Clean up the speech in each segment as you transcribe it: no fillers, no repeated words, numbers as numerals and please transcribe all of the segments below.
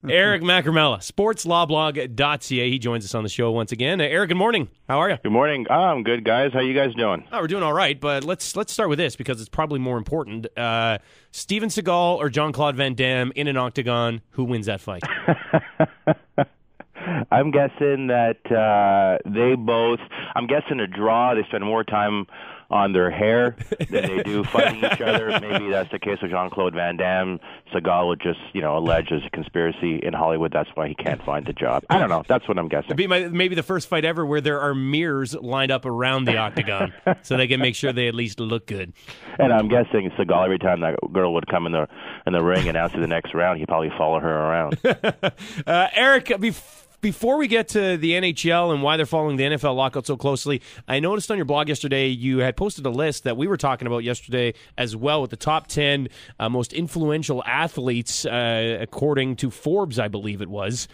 Eric Macramalla, sportslawblog.ca. He joins us on the show once again. Eric, good morning. How are you? Good morning. I'm good, guys. How you guys doing? Oh, we're doing all right, but let's start with this because it's probably more important. Steven Seagal or Jean-Claude Van Damme in an octagon, who wins that fight? I'm guessing that I'm guessing a draw. They spend more time on their hair than they do fighting each other. Maybe that's the case with Jean-Claude Van Damme. Seagal would just, allege there's a conspiracy in Hollywood. That's why he can't find the job. I don't know. That's what I'm guessing. It'd be maybe the first fight ever where there are mirrors lined up around the octagon so they can make sure they at least look good. And I'm guessing Seagal, every time that girl would come in the ring and announce the next round, he'd probably follow her around. Eric, before we get to the NHL and why they're following the NFL lockout so closely, I noticed on your blog yesterday you had posted a list that we were talking about yesterday as well with the top 10 most influential athletes, according to Forbes, I believe it was.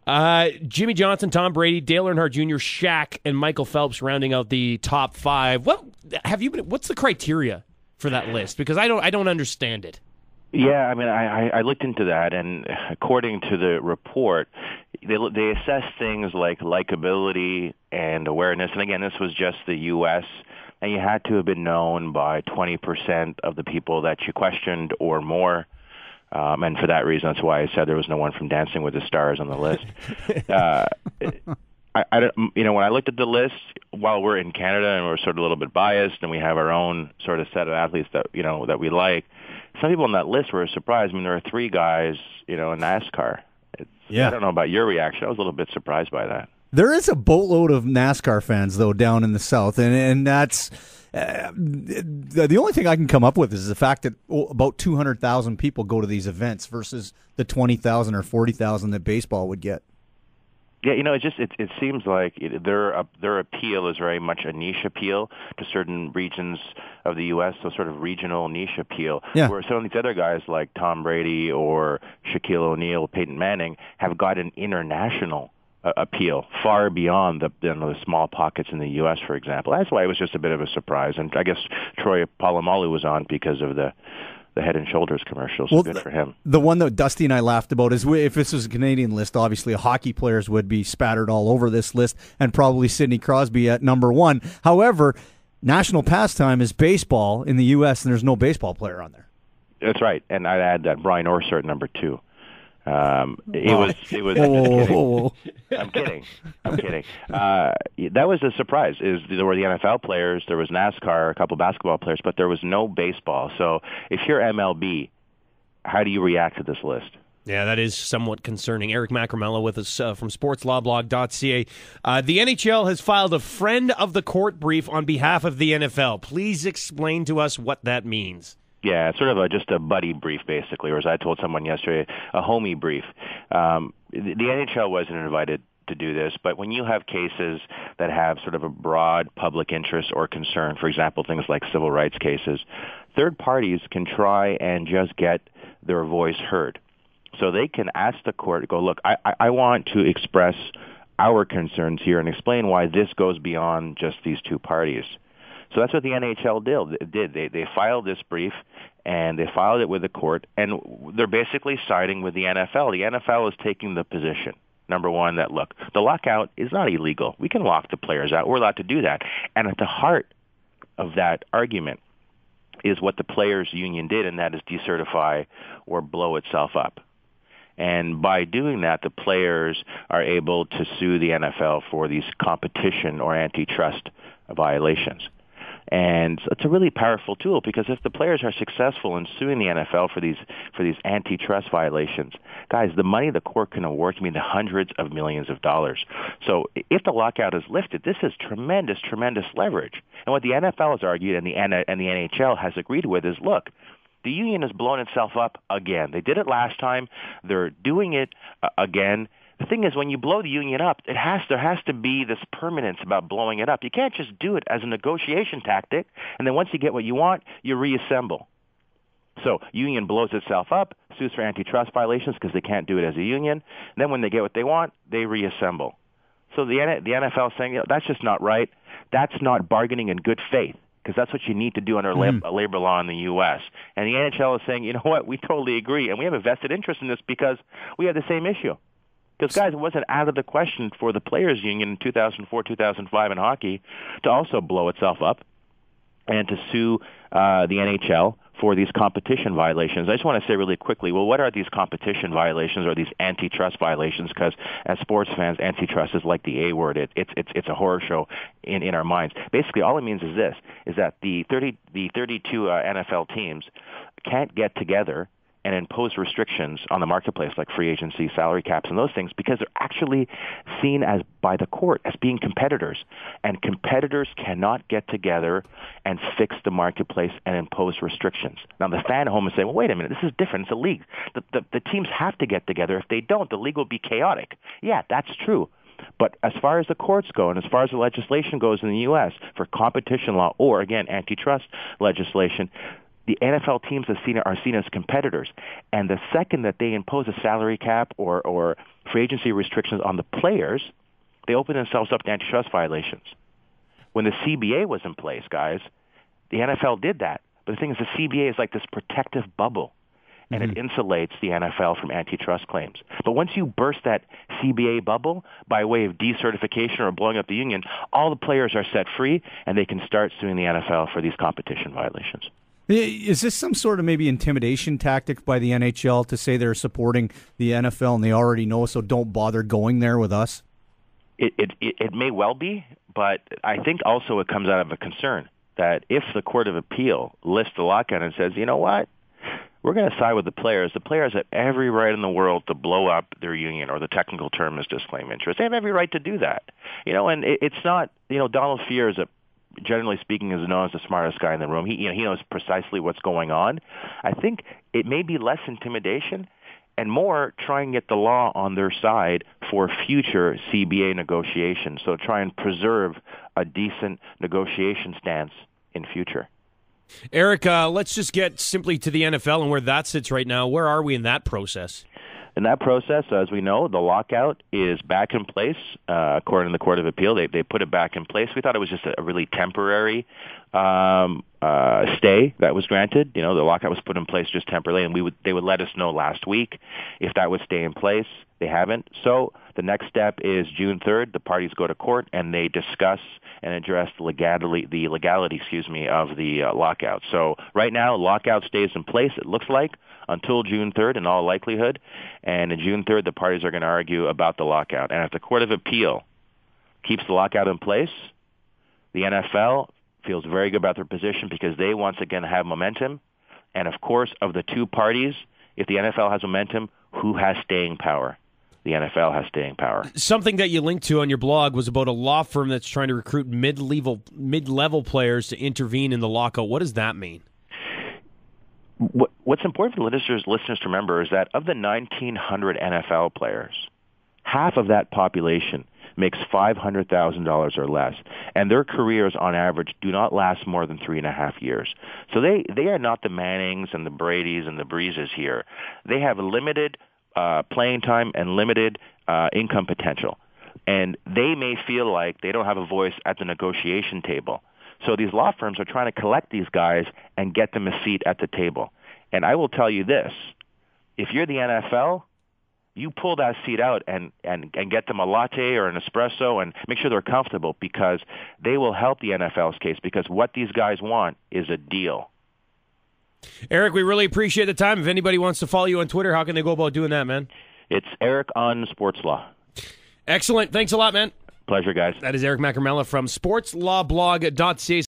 Jimmy Johnson, Tom Brady, Dale Earnhardt Jr., Shaq, and Michael Phelps rounding out the top 5. What's the criteria for that list? Because I don't understand it. Yeah, I mean, I looked into that, and according to the report, they assess things like likability and awareness. And again, this was just the U.S., and you had to have been known by 20% of the people that you questioned or more. And for that reason, that's why I said there was no one from Dancing with the Stars on the list. When I looked at the list, while we're in Canada and we're sort of a little bit biased, and we have our own sort of set of athletes that that we like, some people on that list were surprised. I mean, there are 3 guys, in NASCAR. I don't know about your reaction. I was a little bit surprised by that. There is a boatload of NASCAR fans, though, down in the South, and that's the only thing I can come up with is the fact that about 200,000 people go to these events versus the 20,000 or 40,000 that baseball would get. Yeah, it seems like their appeal is very much a niche appeal to certain regions of the U.S., so sort of regional niche appeal. Yeah. Where some of these other guys like Tom Brady or Shaquille O'Neal, Peyton Manning have got an international appeal far beyond the small pockets in the U.S., for example. That's why it was just a bit of a surprise. And I guess Troy Polamalu was on because of the Head and Shoulders commercials. Well, good for him. The one that Dusty and I laughed about is if this was a Canadian list, obviously hockey players would be spattered all over this list, and probably Sidney Crosby at number 1. However, national pastime is baseball in the U.S., and there's no baseball player on there. That's right, and I'd add that Brian Orser at number 2. It was. I'm kidding. That was a surprise. There were the NFL players, there was NASCAR, a couple basketball players, but there was no baseball. So if you're MLB, how do you react to this list? Yeah, that is somewhat concerning. Eric Macramalla with us from sportslawblog.ca. The NHL has filed a friend of the court brief on behalf of the NFL. Please explain to us what that means. Yeah, it's sort of just a buddy brief, basically, or as I told someone yesterday, a homie brief. The NHL wasn't invited to do this, but when you have cases that have sort of a broad public interest or concern, for example, things like civil rights cases, third parties can try and just get their voice heard. So they can ask the court to go, look, I want to express our concerns here and explain why this goes beyond just these 2 parties. So that's what the NHL did. They filed this brief, and they filed it with the court, and they're basically siding with the NFL. The NFL is taking the position, number one, that, look, the lockout is not illegal. We can lock the players out. We're allowed to do that. And at the heart of that argument is what the players' union did, and that is decertify or blow itself up. And by doing that, the players are able to sue the NFL for these competition or antitrust violations. And it's a really powerful tool because if the players are successful in suing the NFL for these antitrust violations, guys, the money the court can award can be in the hundreds of millions of dollars. So if the lockout is lifted, this is tremendous, tremendous leverage. And what the NFL has argued and the NHL has agreed with is, look, the union has blown itself up again. They did it last time. They're doing it again. The thing is, when you blow the union up, there has to be this permanence about blowing it up. You can't just do it as a negotiation tactic, and then once you get what you want, you reassemble. So union blows itself up, sues for antitrust violations because they can't do it as a union. And then when they get what they want, they reassemble. So the NFL is saying, that's just not right. That's not bargaining in good faith. because that's what you need to do under labor law in the U.S. And the NHL is saying, you know what, we totally agree, and we have a vested interest in this because we have the same issue. Because, guys, it wasn't out of the question for the Players Union in 2004, 2005 in hockey to also blow itself up and to sue the NHL for these competition violations. I just want to say really quickly, well, what are these competition violations or these antitrust violations? Because as sports fans, antitrust is like the A word. It's a horror show in our minds. Basically, all it means is this, is that the 32 NFL teams can't get together and impose restrictions on the marketplace like free agency, salary caps, and those things because they're actually seen as by the court as being competitors. And competitors cannot get together and fix the marketplace and impose restrictions. Now, the fan at home is saying, well, wait a minute, this is different. It's a league. The teams have to get together. If they don't, the league will be chaotic. Yeah, that's true. But as far as the courts go and as far as the legislation goes in the U.S. for competition law or, again, antitrust legislation, the NFL teams are seen as competitors. And the second that they impose a salary cap or free agency restrictions on the players, they open themselves up to antitrust violations. When the CBA was in place, guys, the NFL did that. But the thing is, the CBA is like this protective bubble, and it insulates the NFL from antitrust claims. But once you burst that CBA bubble by way of decertification or blowing up the union, all the players are set free, and they can start suing the NFL for these competition violations. Is this some sort of maybe intimidation tactic by the NHL to say they're supporting the NFL and they already know, so don't bother going there with us? It may well be, but I think also it comes out of a concern that if the Court of Appeal lifts the lockout and says, you know what, we're going to side with the players have every right in the world to blow up their union, or the technical term is disclaim interest. They have every right to do that. And it's not, Donald Fear is generally speaking, is known as the smartest guy in the room. He knows precisely what's going on. I think it may be less intimidation and more try and get the law on their side for future CBA negotiations. So try and preserve a decent negotiation stance in future. Eric, let's just get simply to the NFL and where that sits right now. Where are we in that process? In that process, as we know, the lockout is back in place. According to the Court of Appeal, they put it back in place. We thought it was just a really temporary stay that was granted. The lockout was put in place just temporarily, and they would let us know last week if that would stay in place. They haven't. So the next step is June 3rd. The parties go to court and they discuss and address the legality of the lockout. So right now, lockout stays in place, it looks like, until June 3rd in all likelihood. And on June 3rd, the parties are going to argue about the lockout. And if the Court of Appeal keeps the lockout in place, the NFL feels very good about their position because they once again have momentum. And of course, of the two parties, if the NFL has momentum, who has staying power? The NFL has staying power. Something that you linked to on your blog was about a law firm that's trying to recruit mid-level players to intervene in the lockout. What does that mean? What's important for listeners to remember is that of the 1,900 NFL players, half of that population makes $500,000 or less, and their careers on average do not last more than 3.5 years. So they are not the Mannings and the Bradys and the Breezes here. They have limited playing time and limited income potential, and they may feel like they don't have a voice at the negotiation table. So these law firms are trying to collect these guys and get them a seat at the table. And I will tell you this, if you're the NFL, you pull that seat out and get them a latte or an espresso and make sure they're comfortable, because they will help the NFL's case, because what these guys want is a deal. Eric, we really appreciate the time. If anybody wants to follow you on Twitter, how can they go about doing that, man? It's Eric on Sports Law. Excellent. Thanks a lot, man. Pleasure, guys. That is Eric Macramalla from sportslawblog.ca.